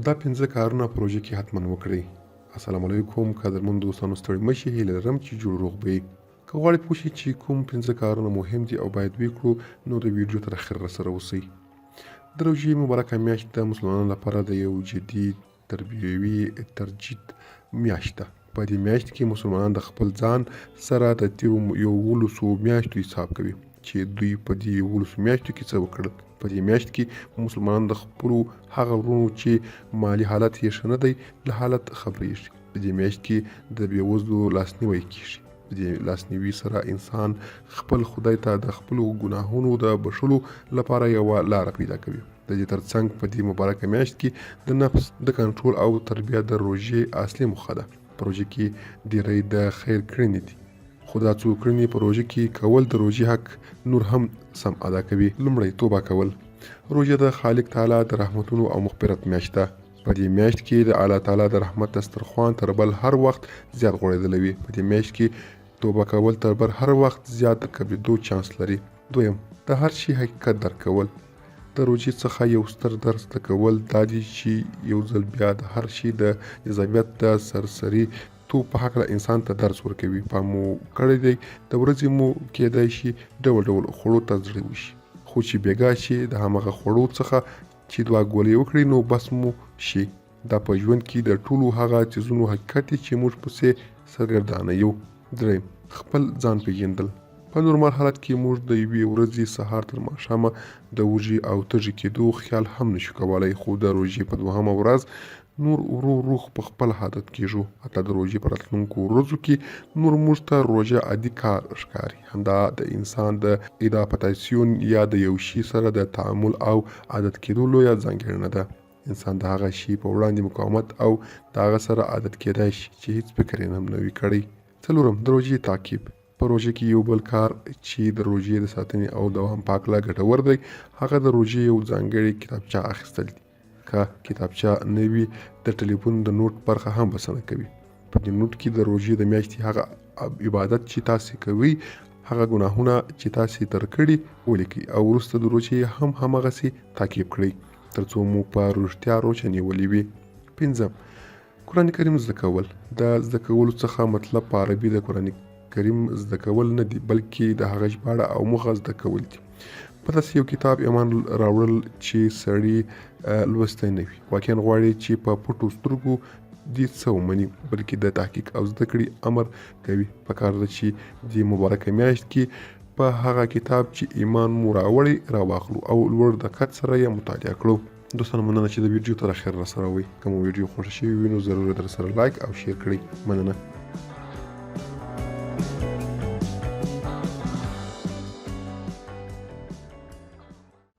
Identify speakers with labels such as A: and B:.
A: دا 5 کارونه پروژه کې حتما وکړئ. السلام علیکم قدرمن دوستانو، ستړي مشي، هیله لرم چې جوړ روغ به یې. که غواړئ پوه شئ چې کوم 5 کارونه مهم دي او باید وکړو، نو د ویډیو تر اخره سره اوسئ. د روژې مبارکه میاشت د مسلمانانو لپاره د یو جدي تربیوي ترجید میاشت ده. په دې میاشت کې مسلمانان د خپل ځان سره د تیرو 11 میاشتو حساب کوي چې دوی په دې 11 میاشتو کې څه وکړل. په دې میاشت کې مسلمانان د خپلو هغه وروڼو چې مالی حالت یې ښه نه دی له حالت خبریږي. په دې میاشت کې د بېوزلو لاسنیوی کیږي. په دې لاسنیوي سره انسان خپل خدای ته د خپلو ګناهونو د بښلو لپاره یوه لاره پیدا کوي. د دې ترڅنګ په دې مبارکه میاشت کې د نفس د کنټرول او تربیه د روژې اصلي موخه ده. په روژه کې ډېری د خیر کړنې دي، خو دا څو کړنې په روژه کې کول د روژې حق نور هم سم ادا کوي. لومړی، توبه کول. روژه د خالق تعالی د رحمتونو او مغفرت میاشت ده. په دې میاشت کې د الله تعالی د رحمت دسترخوان تر بل هر وخت زیات غوړېدلی وي. په دې میاشت کې توبه کول تر بل هر وخت زیات قبلېدو چانس لري. دویم، د هر شي حقیقت درک کول. د روژې څخه یو ستر درس زده کول دا دی چې یو ځل بیا د هر شي د جذابیت د سرسري توب په هکله انسان ته درس ورکوي. پام مو کړی دی د ورځې مو کېدای شي ډول ډول خوړو ته زړه وشي، خو چې بېګا شي د همغه خوړو څخه چې 2 ګولې وکړي نو بس مو شي. دا په ژوند کې د ټولو هغه څیزونو حقیقت دی چې موږ پسې سرګردانه یو. دریم، خپل ځان پیژندل. په نورمال حالت کې موږ د یوې ورځې سهار تر ماښامه د وږي او تږي کېدو خیال هم نشو کولی، خو د روژې په 2مه ورځ نور ورو ورو په خپل عادت کېږو. حتی د روژې په راتلونکو ورځو کې نور موږ ته روژه عادي کار ښکاري. همدا د انسان د اداپتاسیون یا د یو شي سره د تعامل او عادت کېدو لویه ځانګړنه ده. انسان د هغه شي په وړاندې مقاومت او د هغه سره عادت کېدای شي چې هیڅ فکر یې هم نه وي کړی. څلورم، د روژې تعقیب. په روژه کې یو بل کار چې د روژې د ساتنې او دوام په هکله ګټور دی، هغه د روژې یو ځانګړې کتابچه اخیستل دي. که کتابچه نه وي، د ټلیفون د نوټ برخه هم بسنه کوي. په دې نوټ کې د روژې د میاشتې هغه عبادت چې تاسې کوئ، هغه ګناهونه چې تاسې تر کړي ولیکئ او وروسته د روژې هم همغسې تعقیب کړئ تر څو مو په رښتیا روژه نیولې وي. پنځم، قرآن کریم زده کول. د زده کولو څخه مطلب په عربي د قرآن کریم زده کول نه دي، بلکې د هغه ژباړه او موخه زده کول دي. په داسې یو کتاب ایمان راوړل چې سړی لوستی نه وي، واقعا غواړي چې په پټو سترګو دې څه ومني، بلکې د تحقیق او زده کړې امر کوي. پکار ده چې د مبارکه میاشت کې په هغه کتاب چې ایمان مو راوړی راواخلو او لوړ دقت سره یې مطالعه کړو. دوستانو، مننه چې د ویډیو تر اخره راسره وئ. که مو ویډیو خوښه شوې وي نو ضرور در سره لایک او شیر کړئ. مننه.